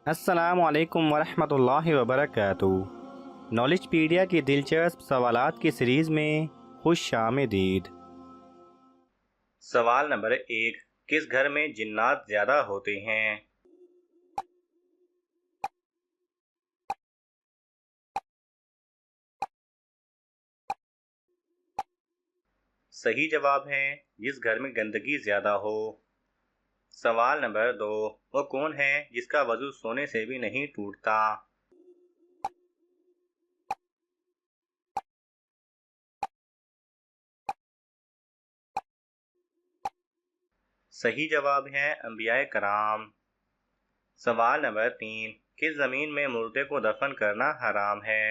السلام علیکم ورحمۃ اللہ وبرکاتہ۔ نالج پیڈیا کی دلچسپ سوالات کی سیریز میں خوش آمدید۔ سوال نمبر 1، کس گھر میں جنات زیادہ ہوتے ہیں؟ صحیح جواب ہے جس گھر میں گندگی زیادہ ہو۔ سوال نمبر 2، وہ کون ہے جس کا وضو سونے سے بھی نہیں ٹوٹتا؟ صحیح جواب ہے انبیاء کرام۔ سوال نمبر 3، کس زمین میں مردے کو دفن کرنا حرام ہے؟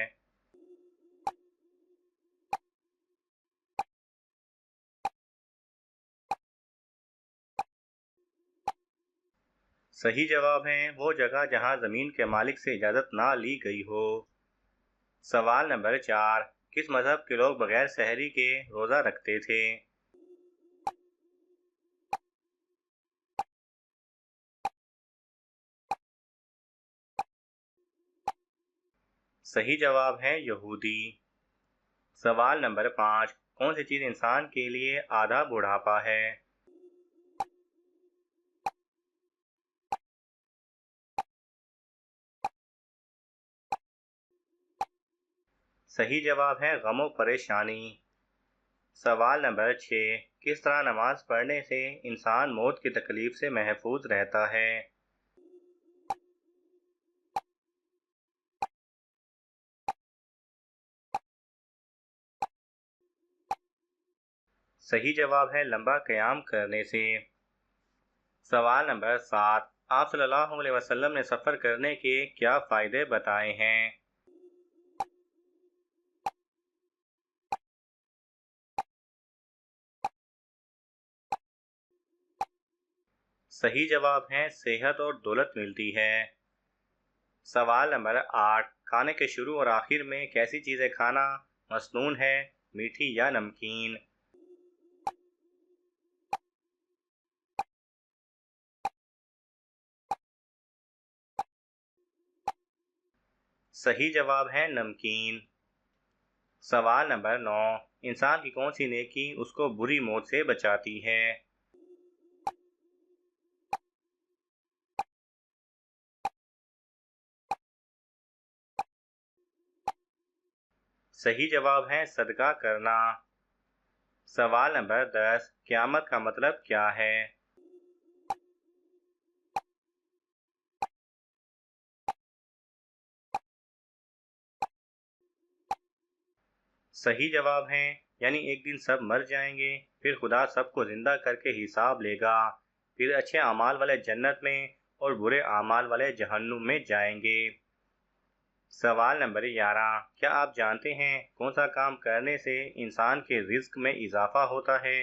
صحیح جواب ہے وہ جگہ جہاں زمین کے مالک سے اجازت نہ لی گئی ہو۔ سوال نمبر 4، کس مذہب کے لوگ بغیر سحری کے روزہ رکھتے تھے؟ صحیح جواب ہے یہودی۔ سوال نمبر 5، کون سی چیز انسان کے لیے آدھا بڑھاپا ہے؟ صحیح جواب ہے غم و پریشانی۔ سوال نمبر 6، کس طرح نماز پڑھنے سے انسان موت کی تکلیف سے محفوظ رہتا ہے؟ صحیح جواب ہے لمبا قیام کرنے سے۔ سوال نمبر 7، آپ صلی اللہ علیہ وسلم نے سفر کرنے کے کیا فائدے بتائے ہیں؟ صحیح جواب ہے صحت اور دولت ملتی ہے۔ سوال نمبر 8، کھانے کے شروع اور آخر میں کیسی چیزیں کھانا مسنون ہے، میٹھی یا نمکین؟ صحیح جواب ہے نمکین۔ سوال نمبر 9، انسان کی کون سی نیکی اس کو بری موت سے بچاتی ہے؟ صحیح جواب ہے صدقہ کرنا۔ سوال نمبر 10، قیامت کا مطلب کیا ہے؟ صحیح جواب ہے یعنی ایک دن سب مر جائیں گے، پھر خدا سب کو زندہ کر کے حساب لے گا، پھر اچھے اعمال والے جنت میں اور برے اعمال والے جہنم میں جائیں گے۔ سوال نمبر 11، کیا آپ جانتے ہیں کون سا کام کرنے سے انسان کے رزق میں اضافہ ہوتا ہے؟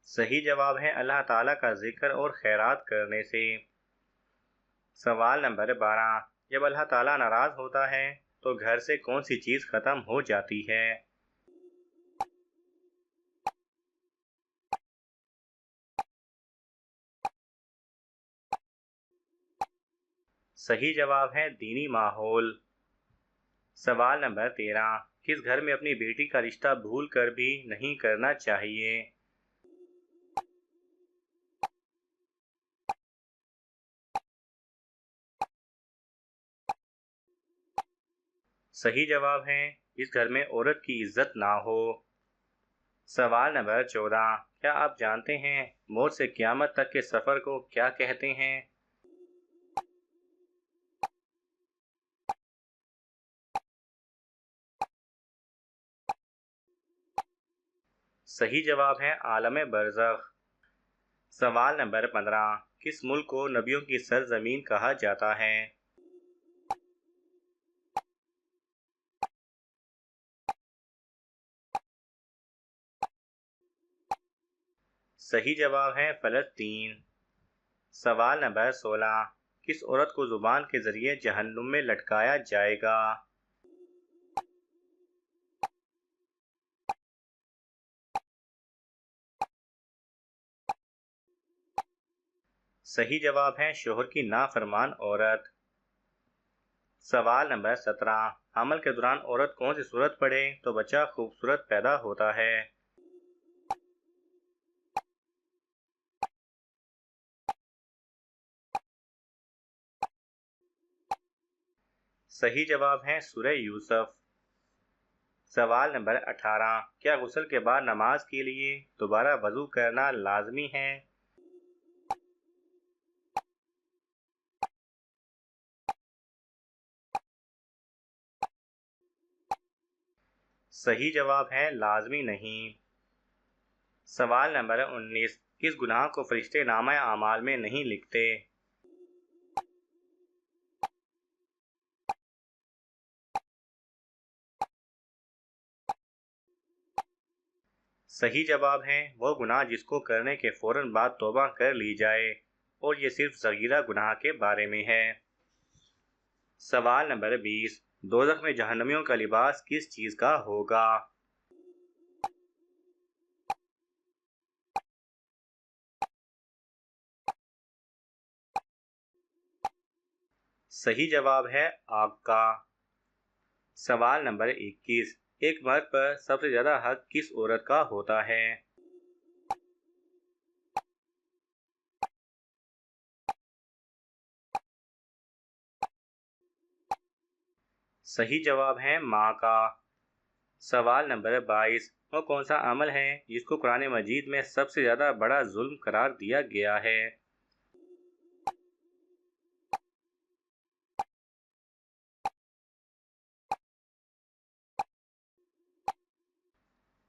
صحیح جواب ہے اللہ تعالیٰ کا ذکر اور خیرات کرنے سے۔ سوال نمبر 12، جب اللہ تعالیٰ ناراض ہوتا ہے تو گھر سے کون سی چیز ختم ہو جاتی ہے؟ صحیح جواب ہے دینی ماحول۔ سوال نمبر 13، کس گھر میں اپنی بیٹی کا رشتہ بھول کر بھی نہیں کرنا چاہیے؟ صحیح جواب ہے جس گھر میں عورت کی عزت نہ ہو۔ سوال نمبر 14، کیا آپ جانتے ہیں موت سے قیامت تک کے سفر کو کیا کہتے ہیں؟ صحیح جواب ہے عالم برزخ۔ سوال نمبر 15، کس ملک کو نبیوں کی سرزمین کہا جاتا ہے؟ صحیح جواب ہے فلسطین۔ سوال نمبر 16، کس عورت کو زبان کے ذریعے جہنم میں لٹکایا جائے گا؟ صحیح جواب ہے شوہر کی نافرمان عورت۔ سوال نمبر 17، حمل کے دوران عورت کون سی صورت پڑھے تو بچہ خوبصورت پیدا ہوتا ہے؟ صحیح جواب ہے سورہ یوسف۔ سوال نمبر 18، کیا غسل کے بعد نماز کے لیے دوبارہ وضو کرنا لازمی ہے؟ صحیح جواب ہے لازمی نہیں۔ سوال نمبر 19، کس گناہ کو فرشتے نامہ اعمال میں نہیں لکھتے؟ صحیح جواب ہے وہ گناہ جس کو کرنے کے فوراً بعد توبہ کر لی جائے، اور یہ صرف صغیرہ گناہ کے بارے میں ہے۔ سوال نمبر 20، دوزخ میں جہنمیوں کا لباس کس چیز کا ہوگا؟ صحیح جواب ہے آگ کا۔ سوال نمبر 21، ایک مرد پر سب سے زیادہ حق کس عورت کا ہوتا ہے؟ صحیح جواب ہے ماں کا۔ سوال نمبر 22، وہ کون سا عمل ہے جس کو قرآن مجید میں سب سے زیادہ بڑا ظلم قرار دیا گیا ہے؟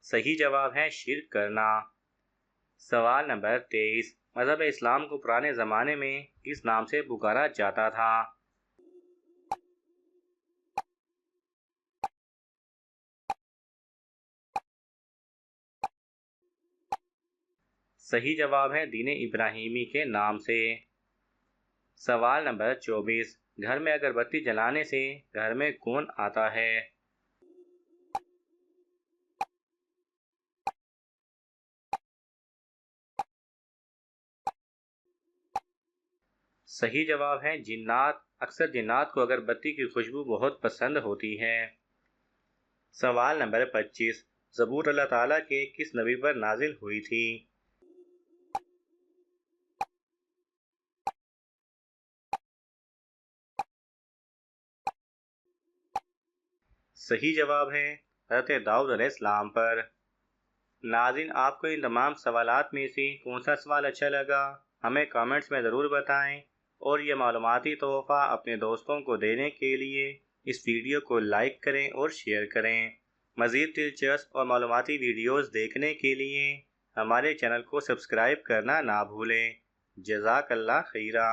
صحیح جواب ہے شرک کرنا۔ سوال نمبر 23، مذہب اسلام کو پرانے زمانے میں کس نام سے پکارا جاتا تھا؟ صحیح جواب ہے دین ابراہیمی کے نام سے۔ سوال نمبر 24، گھر میں اگر بتی جلانے سے گھر میں کون آتا ہے؟ صحیح جواب ہے جنات، اکثر جنات کو اگر بتی کی خوشبو بہت پسند ہوتی ہے۔ سوال نمبر 25، زبور اللہ تعالیٰ کے کس نبی پر نازل ہوئی تھی؟ صحیح جواب ہے حضرت داؤد علیہ السلام پر۔ ناظرین، آپ کو ان تمام سوالات میں سے کون سا سوال اچھا لگا ہمیں کامنٹس میں ضرور بتائیں، اور یہ معلوماتی تحفہ اپنے دوستوں کو دینے کے لیے اس ویڈیو کو لائک کریں اور شیئر کریں۔ مزید دلچسپ اور معلوماتی ویڈیوز دیکھنے کے لیے ہمارے چینل کو سبسکرائب کرنا نہ بھولیں۔ جزاک اللہ خیرہ۔